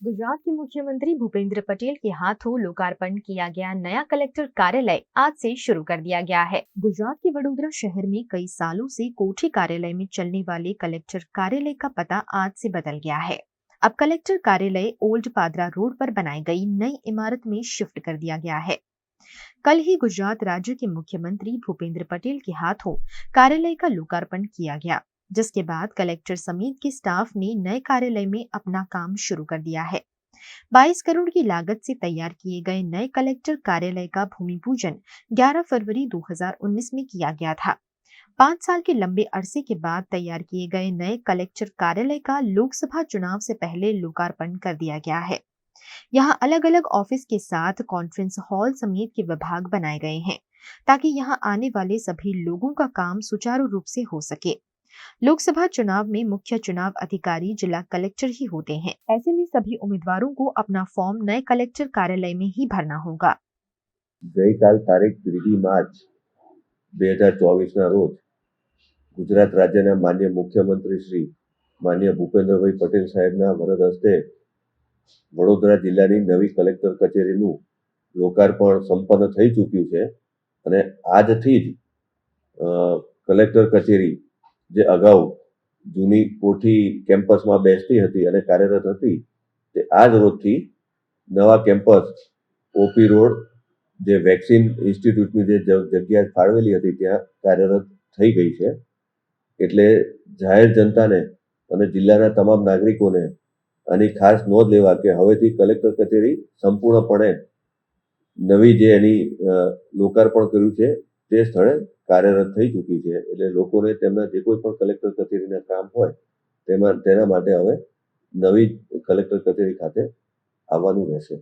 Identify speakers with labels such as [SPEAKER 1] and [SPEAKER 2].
[SPEAKER 1] गुजरात के मुख्यमंत्री भूपेंद्र पटेल के हाथों लोकार्पण किया गया नया कलेक्टर कार्यालय आज से शुरू कर दिया गया है। गुजरात के वडोदरा शहर में कई सालों से कोठी कार्यालय में चलने वाले कलेक्टर कार्यालय का पता आज से बदल गया है। अब कलेक्टर कार्यालय ओल्ड पादरा रोड पर बनाई गई नई इमारत में शिफ्ट कर दिया गया है। कल ही गुजरात राज्य के मुख्यमंत्री भूपेंद्र पटेल के हाथों कार्यालय का लोकार्पण किया गया, जिसके बाद कलेक्टर समेत के स्टाफ ने नए कार्यालय में अपना काम शुरू कर दिया है। 22 करोड़ की लागत से तैयार किए गए नए कलेक्टर कार्यालय का भूमि पूजन 11 फरवरी 2019 में किया गया था। 5 साल के लंबे अरसे के बाद तैयार किए गए नए कलेक्टर कार्यालय का लोकसभा चुनाव से पहले लोकार्पण कर दिया गया है। यहाँ अलग अलग ऑफिस के साथ कॉन्फ्रेंस हॉल समेत के विभाग बनाए गए हैं, ताकि यहाँ आने वाले सभी लोगों का काम सुचारू रूप से हो सके। लोकसभा चुनाव में मुख्य चुनाव अधिकारी जिला कलेक्टर ही होते हैं। ऐसे में सभी उम्मीदवारों को अपना फॉर्म नए कलेक्टर कार्यालय में ही भरना होगा।
[SPEAKER 2] ગઈકાલ તારીખ 3 માર્ચ 2024ના રોજ ગુજરાત રાજ્યના માન્ય મુખ્યમંત્રી શ્રી માન્ય ભૂપેન્દ્રભાઈ પટેલ સાહેબના વરદ હસ્તે વડોદરા જિલ્લાની નવી કલેક્ટર કચેરીનું લોકાર્પણ સંપન્ન થઈ ચૂક્યું છે અને આજથી જ કલેક્ટર કચેરી જે અગાઉ જૂની કોઠી કેમ્પસમાં બેસતી હતી અને કાર્યરત હતી તે આજ રોજથી નવા કેમ્પસ ઓપી રોડ જે વેક્સિન ઇન્સ્ટિટ્યૂટની જે જગ્યા ફાળવેલી હતી ત્યાં કાર્યરત થઈ ગઈ છે। એટલે જાહેર જનતાને અને જિલ્લાના તમામ નાગરિકોને આની ખાસ નોંધ લેવા કે હવેથી કલેક્ટર કચેરી સંપૂર્ણપણે નવી જે એની લોકાર્પણ કર્યું છે તે સ્થળે કાર્યરત થઈ ચૂકી છે। એટલે લોકોને તેમના જે કોઈ પણ કલેક્ટર કચેરીના કામ હોય તેના માટે હવે નવી કલેક્ટર કચેરી ખાતે આવવાનું રહેશે।